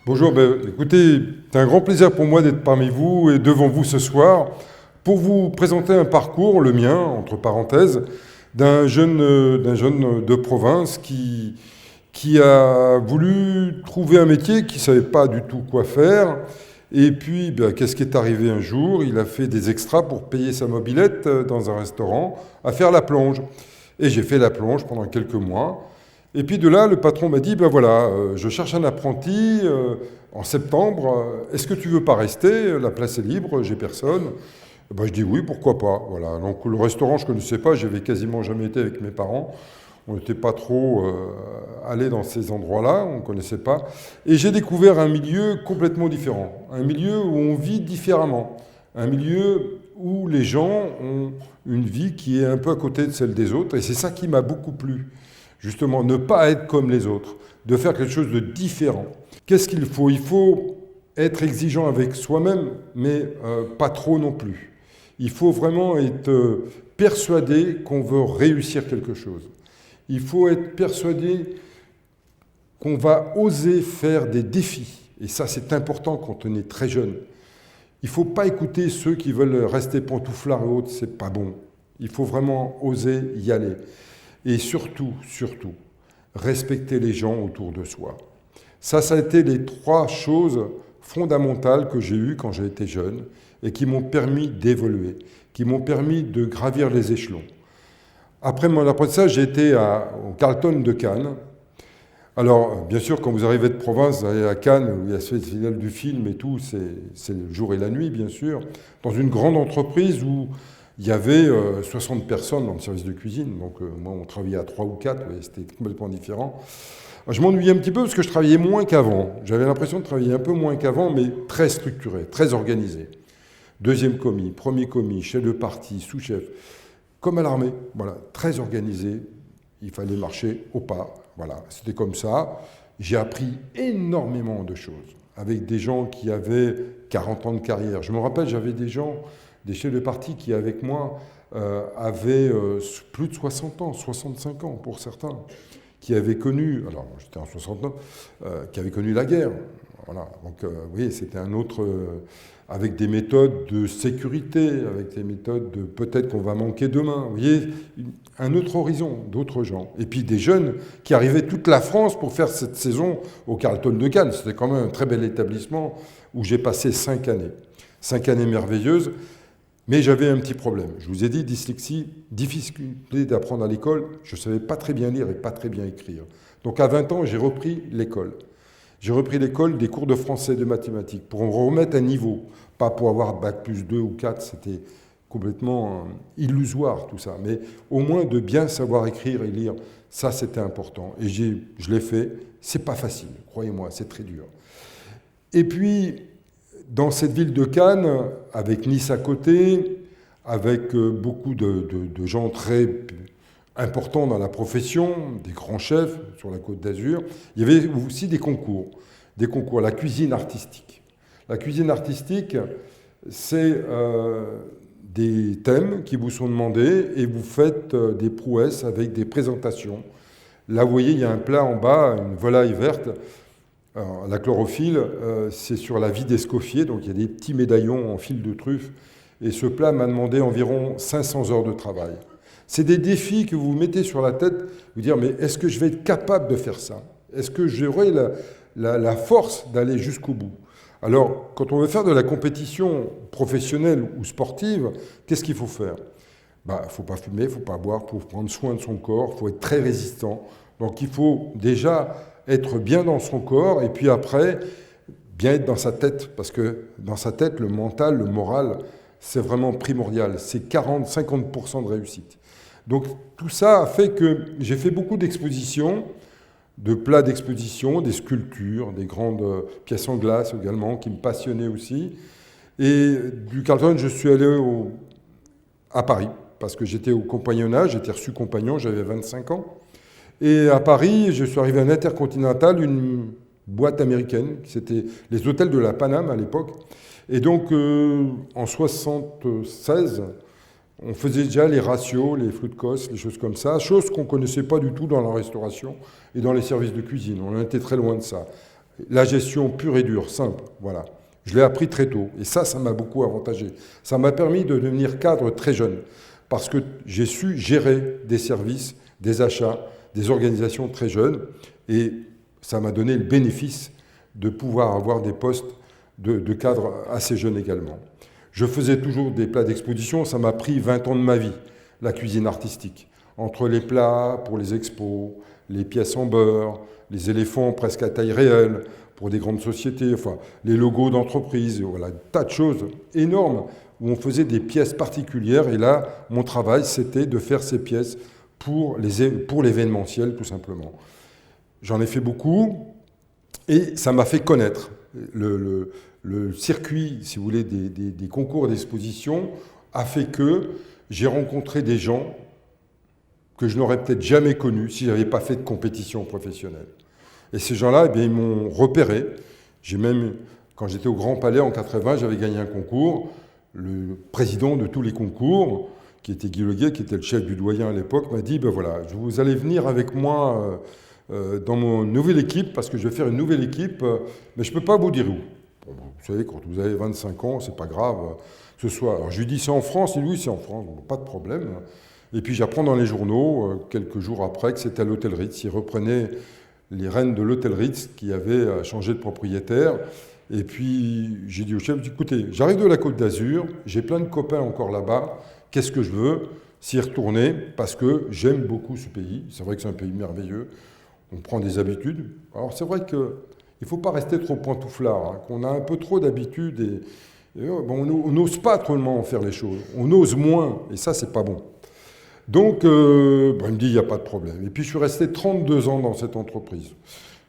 Bonjour, écoutez, c'est un grand plaisir pour moi d'être parmi vous et devant vous ce soir pour vous présenter un parcours, le mien, entre parenthèses, d'un jeune de province qui a voulu trouver un métier, qui ne savait pas du tout quoi faire. Et puis, qu'est-ce qui est arrivé un jour? Il a fait des extras pour payer sa mobilette dans un restaurant, à faire la plonge. Et j'ai fait la plonge pendant quelques mois. Et puis de là, le patron m'a dit, ben voilà, je cherche un apprenti en septembre, est-ce que tu veux pas rester? La place est libre, j'ai personne. Ben, je dis oui, pourquoi pas. Voilà. Donc le restaurant, je connaissais pas, j'avais quasiment jamais été avec mes parents. On n'était pas trop allés dans ces endroits-là, on ne connaissait pas. Et j'ai découvert un milieu complètement différent, un milieu où on vit différemment, un milieu où les gens ont une vie qui est un peu à côté de celle des autres. Et c'est ça qui m'a beaucoup plu. Justement, ne pas être comme les autres, de faire quelque chose de différent. Qu'est-ce qu'il faut? Il faut être exigeant avec soi-même, mais pas trop non plus. Il faut vraiment être persuadé qu'on veut réussir quelque chose. Il faut être persuadé qu'on va oser faire des défis. Et ça, c'est important quand on est très jeune. Il ne faut pas écouter ceux qui veulent rester pantouflards et autres, c'est pas bon. Il faut vraiment oser y aller. Et surtout, respecter les gens autour de soi. Ça a été les trois choses fondamentales que j'ai eues quand j'ai été jeune et qui m'ont permis d'évoluer, qui m'ont permis de gravir les échelons. Après mon apprentissage, j'ai été au Carlton de Cannes. Alors, bien sûr, quand vous arrivez de province, vous allez à Cannes, où il y a ce festival du film et tout, c'est le jour et la nuit, bien sûr, dans une grande entreprise où il y avait 60 personnes dans le service de cuisine. Donc, moi, on travaillait à 3 ou 4, c'était complètement différent. Je m'ennuyais un petit peu parce que je travaillais moins qu'avant. J'avais l'impression de travailler un peu moins qu'avant, mais très structuré, très organisé. Deuxième commis, premier commis, chef de parti, sous-chef, comme à l'armée, voilà, très organisé. Il fallait marcher au pas, voilà, c'était comme ça. J'ai appris énormément de choses avec des gens qui avaient 40 ans de carrière. Je me rappelle, j'avais des chefs de parti qui, avec moi, avaient plus de 60 ans, 65 ans pour certains, qui avaient connu, alors j'étais en 69, qui avaient connu la guerre. Voilà. Donc, vous voyez, c'était un autre, avec des méthodes de sécurité, avec des méthodes de peut-être qu'on va manquer demain. Vous voyez, un autre horizon, d'autres gens. Et puis des jeunes qui arrivaient toute la France pour faire cette saison au Carlton de Cannes. C'était quand même un très bel établissement où j'ai passé 5 années. 5 années merveilleuses. Mais j'avais un petit problème. Je vous ai dit, dyslexie, difficulté d'apprendre à l'école. Je ne savais pas très bien lire et pas très bien écrire. Donc à 20 ans, j'ai repris l'école. J'ai repris l'école, des cours de français et de mathématiques, pour me remettre à niveau. Pas pour avoir bac plus 2 ou 4, c'était complètement illusoire tout ça. Mais au moins de bien savoir écrire et lire, ça c'était important. Et je l'ai fait. C'est pas facile, croyez-moi, c'est très dur. Et puis, dans cette ville de Cannes, avec Nice à côté, avec beaucoup de gens très importants dans la profession, des grands chefs sur la Côte d'Azur, il y avait aussi des concours, la cuisine artistique. La cuisine artistique, c'est des thèmes qui vous sont demandés et vous faites des prouesses avec des présentations. Là, vous voyez, il y a un plat en bas, une volaille verte. Alors, la chlorophylle, c'est sur la vie d'Escoffier, donc il y a des petits médaillons en fil de truffe. Et ce plat m'a demandé environ 500 heures de travail. C'est des défis que vous mettez sur la tête, vous dire, mais est-ce que je vais être capable de faire ça? Est-ce que j'aurai la force d'aller jusqu'au bout? Alors, quand on veut faire de la compétition professionnelle ou sportive, qu'est-ce qu'il faut faire? Il ne faut pas fumer, il ne faut pas boire, il faut prendre soin de son corps, il faut être très résistant. Donc il faut déjà être bien dans son corps et puis après, bien être dans sa tête. Parce que dans sa tête, le mental, le moral, c'est vraiment primordial. C'est 40-50% de réussite. Donc tout ça a fait que j'ai fait beaucoup d'expositions, de plats d'exposition, des sculptures, des grandes pièces en glace également, qui me passionnaient aussi. Et du Carlton, je suis allé à Paris, parce que j'étais au compagnonnage, j'étais reçu compagnon, j'avais 25 ans. Et à Paris, je suis arrivé à l'Intercontinental, une boîte américaine, c'était les hôtels de la Paname à l'époque. Et donc, en 76, on faisait déjà les ratios, les flux de cost, les choses comme ça, choses qu'on ne connaissait pas du tout dans la restauration et dans les services de cuisine. On était très loin de ça. La gestion pure et dure, simple, voilà. Je l'ai appris très tôt, et ça m'a beaucoup avantagé. Ça m'a permis de devenir cadre très jeune, parce que j'ai su gérer des services, des achats, des organisations très jeunes, et ça m'a donné le bénéfice de pouvoir avoir des postes de cadre assez jeunes également. Je faisais toujours des plats d'exposition, ça m'a pris 20 ans de ma vie, la cuisine artistique. Entre les plats pour les expos, les pièces en beurre, les éléphants presque à taille réelle pour des grandes sociétés, enfin, les logos d'entreprise, voilà, un tas de choses énormes où on faisait des pièces particulières. Et là, mon travail, c'était de faire ces pièces pour l'événementiel, tout simplement. J'en ai fait beaucoup et ça m'a fait connaître le circuit, si vous voulez, des concours d'exposition a fait que j'ai rencontré des gens que je n'aurais peut-être jamais connus si je n'avais pas fait de compétition professionnelle. Et ces gens-là, eh bien, ils m'ont repéré. J'ai même, quand j'étais au Grand Palais en 80, j'avais gagné un concours. Le président de tous les concours, qui était Guy Leguet, qui était le chef du doyen à l'époque, m'a dit, ben voilà, vous allez venir avec moi dans mon nouvelle équipe, parce que je vais faire une nouvelle équipe, mais je ne peux pas vous dire où. Bon, vous savez, quand vous avez 25 ans, c'est pas grave ce soit. Alors je lui dis, c'est en France? Il dit, oui, c'est en France, bon, pas de problème. Et puis j'apprends dans les journaux, quelques jours après, que c'était à l'hôtel Ritz. Ils reprenaient les rênes de l'hôtel Ritz qui avaient changé de propriétaire. Et puis j'ai dit au chef, écoutez, j'arrive de la Côte d'Azur, j'ai plein de copains encore là-bas, qu'est-ce que je veux? S'y retourner, parce que j'aime beaucoup ce pays. C'est vrai que c'est un pays merveilleux. On prend des habitudes. Alors c'est vrai qu'il ne faut pas rester trop pantouflard, hein, qu'on a un peu trop d'habitudes et bon, on n'ose pas trop faire les choses. On ose moins, et ça, c'est pas bon. Donc, il me dit, il n'y a pas de problème. Et puis, je suis resté 32 ans dans cette entreprise.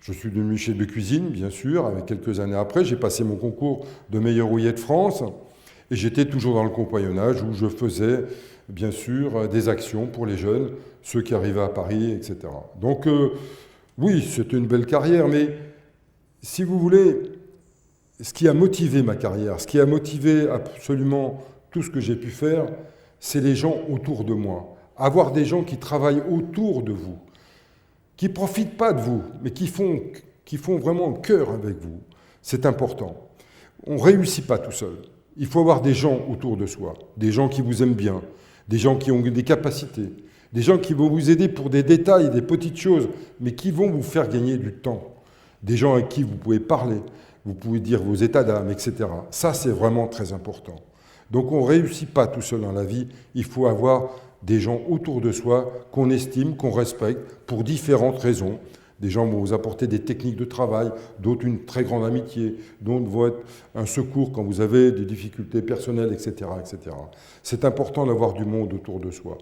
Je suis devenu chef de cuisine, bien sûr, avec quelques années après. J'ai passé mon concours de meilleur houiller de France. Et j'étais toujours dans le compagnonnage où je faisais, bien sûr, des actions pour les jeunes, ceux qui arrivaient à Paris, etc. Donc, oui, c'était une belle carrière. Mais, si vous voulez, ce qui a motivé ma carrière, ce qui a motivé absolument tout ce que j'ai pu faire, c'est les gens autour de moi. Avoir des gens qui travaillent autour de vous, qui ne profitent pas de vous, mais qui font vraiment cœur avec vous. C'est important. On ne réussit pas tout seul. Il faut avoir des gens autour de soi, des gens qui vous aiment bien, des gens qui ont des capacités, des gens qui vont vous aider pour des détails, des petites choses, mais qui vont vous faire gagner du temps. Des gens avec qui vous pouvez parler, vous pouvez dire vos états d'âme, etc. Ça, c'est vraiment très important. Donc on ne réussit pas tout seul dans la vie, il faut avoir des gens autour de soi qu'on estime, qu'on respecte, pour différentes raisons. Des gens vont vous apporter des techniques de travail, d'autres une très grande amitié, d'autres vont être un secours quand vous avez des difficultés personnelles, etc. etc. C'est important d'avoir du monde autour de soi.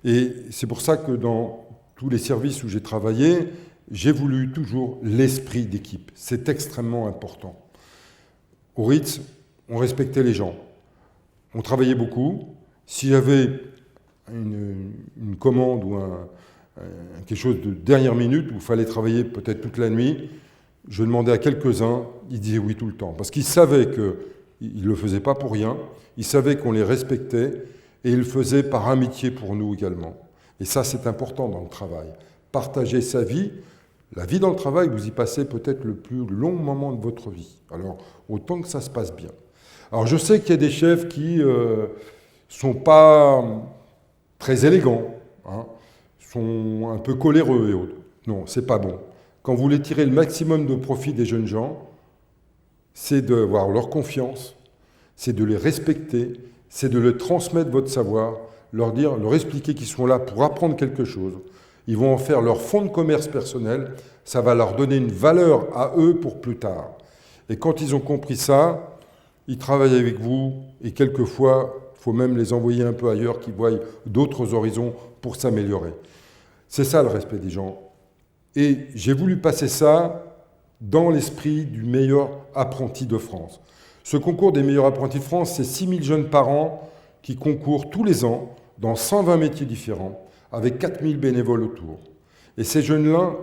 Et c'est pour ça que dans tous les services où j'ai travaillé, j'ai voulu toujours l'esprit d'équipe. C'est extrêmement important. Au Ritz, on respectait les gens. On travaillait beaucoup. S'il y avait une commande ou quelque chose de dernière minute où il fallait travailler peut-être toute la nuit, je demandais à quelques-uns, ils disaient oui tout le temps. Parce qu'ils savaient qu'ils ne le faisaient pas pour rien, ils savaient qu'on les respectait et ils le faisaient par amitié pour nous également. Et ça, c'est important dans le travail. Partager sa vie, la vie dans le travail, vous y passez peut-être le plus long moment de votre vie. Alors, autant que ça se passe bien. Alors, je sais qu'il y a des chefs qui ne sont pas très élégants, hein, sont un peu coléreux et autres. Non, c'est pas bon. Quand vous voulez tirer le maximum de profit des jeunes gens, c'est d'avoir leur confiance, c'est de les respecter, c'est de leur transmettre votre savoir, leur expliquer qu'ils sont là pour apprendre quelque chose. Ils vont en faire leur fonds de commerce personnel, ça va leur donner une valeur à eux pour plus tard. Et quand ils ont compris ça, ils travaillent avec vous et quelquefois, il faut même les envoyer un peu ailleurs, qu'ils voient d'autres horizons pour s'améliorer. C'est ça le respect des gens. Et j'ai voulu passer ça dans l'esprit du meilleur apprenti de France. Ce concours des meilleurs apprentis de France, c'est 6000 jeunes par an qui concourent tous les ans dans 120 métiers différents, avec 4000 bénévoles autour. Et ces jeunes-là,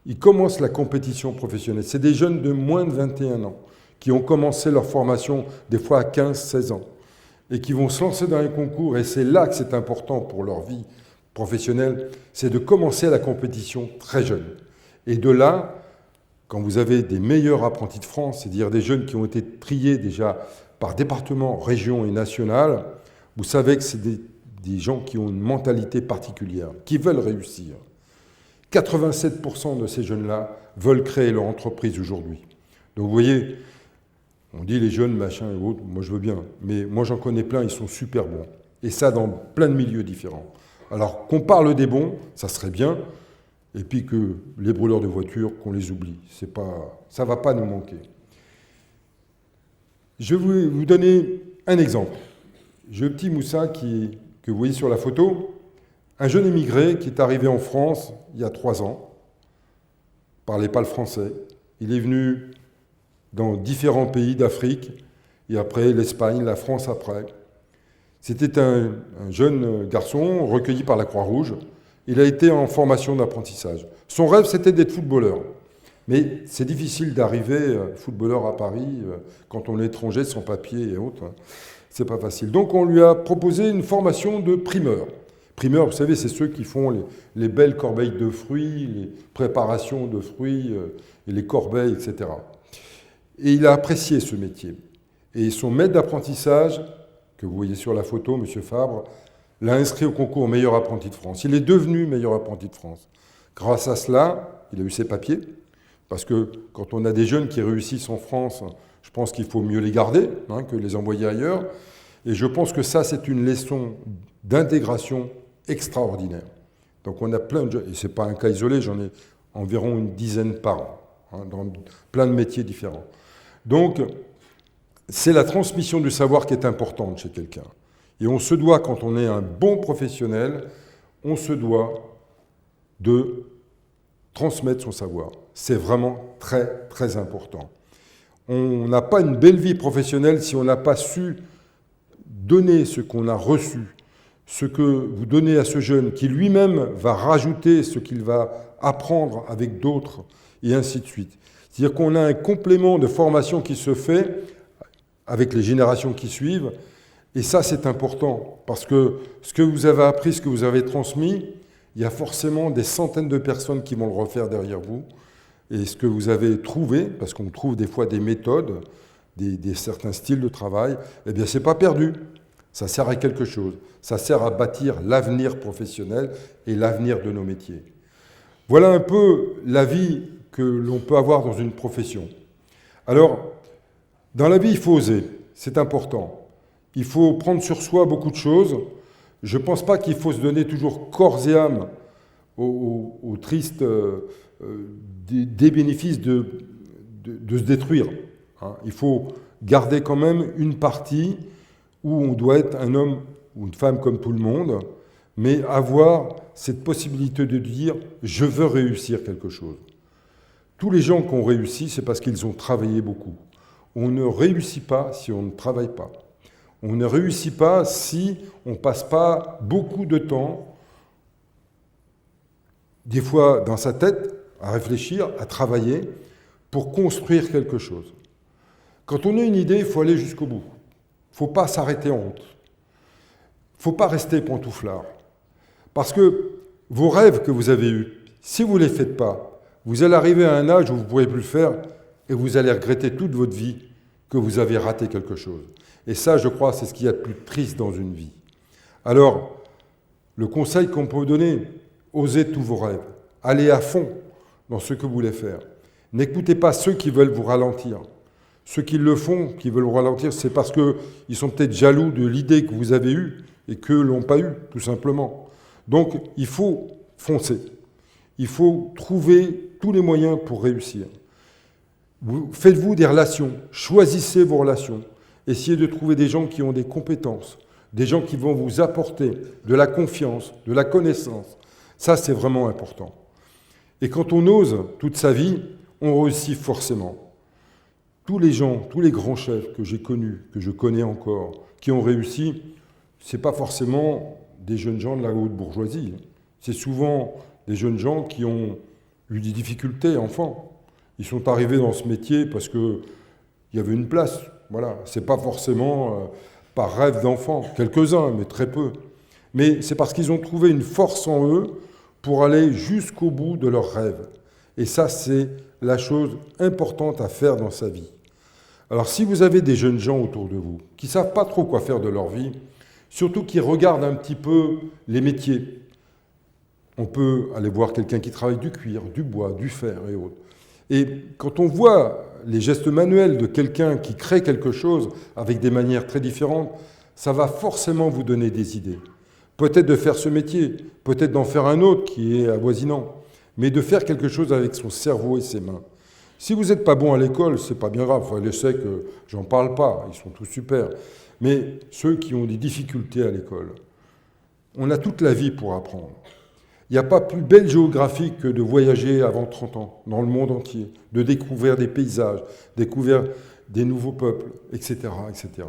ils commencent la compétition professionnelle. C'est des jeunes de moins de 21 ans qui ont commencé leur formation des fois à 15-16 ans et qui vont se lancer dans un concours. Et c'est là que c'est important pour leur vie professionnelle, c'est de commencer la compétition très jeune. Et de là, quand vous avez des meilleurs apprentis de France, c'est-à-dire des jeunes qui ont été triés déjà par département, région et national, vous savez que c'est des gens qui ont une mentalité particulière, qui veulent réussir. 87% de ces jeunes-là veulent créer leur entreprise aujourd'hui. Donc vous voyez, on dit les jeunes, machin et autres, moi je veux bien, mais moi j'en connais plein, ils sont super bons. Et ça dans plein de milieux différents. Alors qu'on parle des bons, ça serait bien, et puis que les brûleurs de voitures, qu'on les oublie. Ça ne va pas nous manquer. Je vais vous donner un exemple. J'ai le petit Moussa que vous voyez sur la photo, un jeune émigré qui est arrivé en France il y a 3 ans, parlait pas le français. Il est venu dans différents pays d'Afrique, et après l'Espagne, la France après. C'était un jeune garçon recueilli par la Croix-Rouge. Il a été en formation d'apprentissage. Son rêve, c'était d'être footballeur. Mais c'est difficile d'arriver footballeur à Paris quand on est étranger, sans papier et autres. C'est pas facile. Donc on lui a proposé une formation de primeur. Primeur, vous savez, c'est ceux qui font les belles corbeilles de fruits, les préparations de fruits, et les corbeilles, etc. Et il a apprécié ce métier. Et son maître d'apprentissage, que vous voyez sur la photo, M. Fabre, l'a inscrit au concours meilleur apprenti de France. Il est devenu meilleur apprenti de France. Grâce à cela, il a eu ses papiers, parce que quand on a des jeunes qui réussissent en France, je pense qu'il faut mieux les garder que les envoyer ailleurs. Et je pense que ça, c'est une leçon d'intégration extraordinaire. Donc on a plein de jeunes, et ce n'est pas un cas isolé, j'en ai environ une dizaine par an, dans plein de métiers différents. Donc, c'est la transmission du savoir qui est importante chez quelqu'un. Et on se doit, quand on est un bon professionnel, on se doit de transmettre son savoir. C'est vraiment très, très important. On n'a pas une belle vie professionnelle si on n'a pas su donner ce qu'on a reçu, ce que vous donnez à ce jeune, qui lui-même va rajouter ce qu'il va apprendre avec d'autres, et ainsi de suite. C'est-à-dire qu'on a un complément de formation qui se fait avec les générations qui suivent, et ça c'est important, parce que ce que vous avez appris, ce que vous avez transmis, il y a forcément des centaines de personnes qui vont le refaire derrière vous, et ce que vous avez trouvé, parce qu'on trouve des fois des méthodes, certains styles de travail, eh bien c'est pas perdu, ça sert à quelque chose, ça sert à bâtir l'avenir professionnel et l'avenir de nos métiers. Voilà un peu la vie que l'on peut avoir dans une profession. Alors, dans la vie, il faut oser, c'est important. Il faut prendre sur soi beaucoup de choses. Je ne pense pas qu'il faut se donner toujours corps et âme au triste des bénéfices de se détruire. Il faut garder quand même une partie où on doit être un homme ou une femme comme tout le monde, mais avoir cette possibilité de dire « je veux réussir quelque chose ». Tous les gens qui ont réussi, c'est parce qu'ils ont travaillé beaucoup. On ne réussit pas si on ne travaille pas. On ne réussit pas si on ne passe pas beaucoup de temps, des fois dans sa tête, à réfléchir, à travailler, pour construire quelque chose. Quand on a une idée, il faut aller jusqu'au bout. Il ne faut pas s'arrêter en honte. Il ne faut pas rester pantouflard. Parce que vos rêves que vous avez eus, si vous ne les faites pas, vous allez arriver à un âge où vous ne pourrez plus le faire et vous allez regretter toute votre vie que vous avez raté quelque chose. Et ça, je crois, c'est ce qu'il y a de plus triste dans une vie. Alors, le conseil qu'on peut vous donner, osez tous vos rêves. Allez à fond dans ce que vous voulez faire. N'écoutez pas ceux qui veulent vous ralentir. Ceux qui le font, qui veulent vous ralentir, c'est parce qu'ils sont peut-être jaloux de l'idée que vous avez eue et qu'eux ne l'ont pas eue, tout simplement. Donc, il faut foncer. Il faut trouver tous les moyens pour réussir. Faites-vous des relations, choisissez vos relations. Essayez de trouver des gens qui ont des compétences, des gens qui vont vous apporter de la confiance, de la connaissance. Ça, c'est vraiment important. Et quand on ose toute sa vie, on réussit forcément. Tous les gens, tous les grands chefs que j'ai connus, que je connais encore, qui ont réussi, ce n'est pas forcément des jeunes gens de la haute bourgeoisie. C'est souvent des jeunes gens qui ont eu des difficultés enfants. Ils sont arrivés dans ce métier parce qu'il y avait une place. Voilà. Ce n'est pas forcément par rêve d'enfant, quelques-uns, mais très peu. Mais c'est parce qu'ils ont trouvé une force en eux pour aller jusqu'au bout de leurs rêves. Et ça, c'est la chose importante à faire dans sa vie. Alors si vous avez des jeunes gens autour de vous qui ne savent pas trop quoi faire de leur vie, surtout qui regardent un petit peu les métiers, on peut aller voir quelqu'un qui travaille du cuir, du bois, du fer et autres. Et quand on voit les gestes manuels de quelqu'un qui crée quelque chose avec des manières très différentes, ça va forcément vous donner des idées. Peut-être de faire ce métier, peut-être d'en faire un autre qui est avoisinant, mais de faire quelque chose avec son cerveau et ses mains. Si vous n'êtes pas bon à l'école, c'est pas bien grave. Enfin, je sais que j'en parle pas, ils sont tous super. Mais ceux qui ont des difficultés à l'école, on a toute la vie pour apprendre. Il n'y a pas plus belle géographie que de voyager avant 30 ans, dans le monde entier, de découvrir des paysages, découvrir des nouveaux peuples, etc., etc.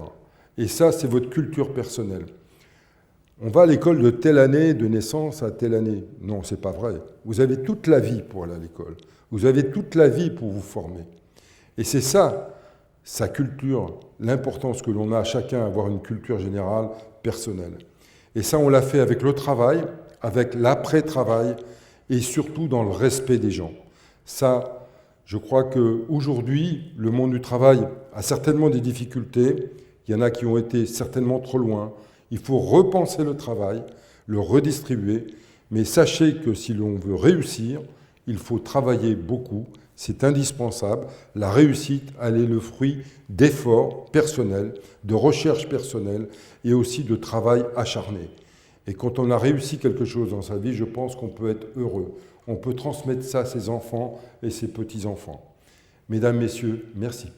Et ça, c'est votre culture personnelle. On va à l'école de telle année de naissance à telle année. Non, c'est pas vrai. Vous avez toute la vie pour aller à l'école. Vous avez toute la vie pour vous former. Et c'est ça, sa culture, l'importance que l'on a à chacun à avoir une culture générale personnelle. Et ça, on l'a fait avec le travail, avec l'après-travail et surtout dans le respect des gens. Ça, je crois qu'aujourd'hui, le monde du travail a certainement des difficultés. Il y en a qui ont été certainement trop loin. Il faut repenser le travail, le redistribuer. Mais sachez que si l'on veut réussir, il faut travailler beaucoup. C'est indispensable. La réussite, elle est le fruit d'efforts personnels, de recherche personnelle et aussi de travail acharné. Et quand on a réussi quelque chose dans sa vie, je pense qu'on peut être heureux. On peut transmettre ça à ses enfants et ses petits-enfants. Mesdames, Messieurs, merci.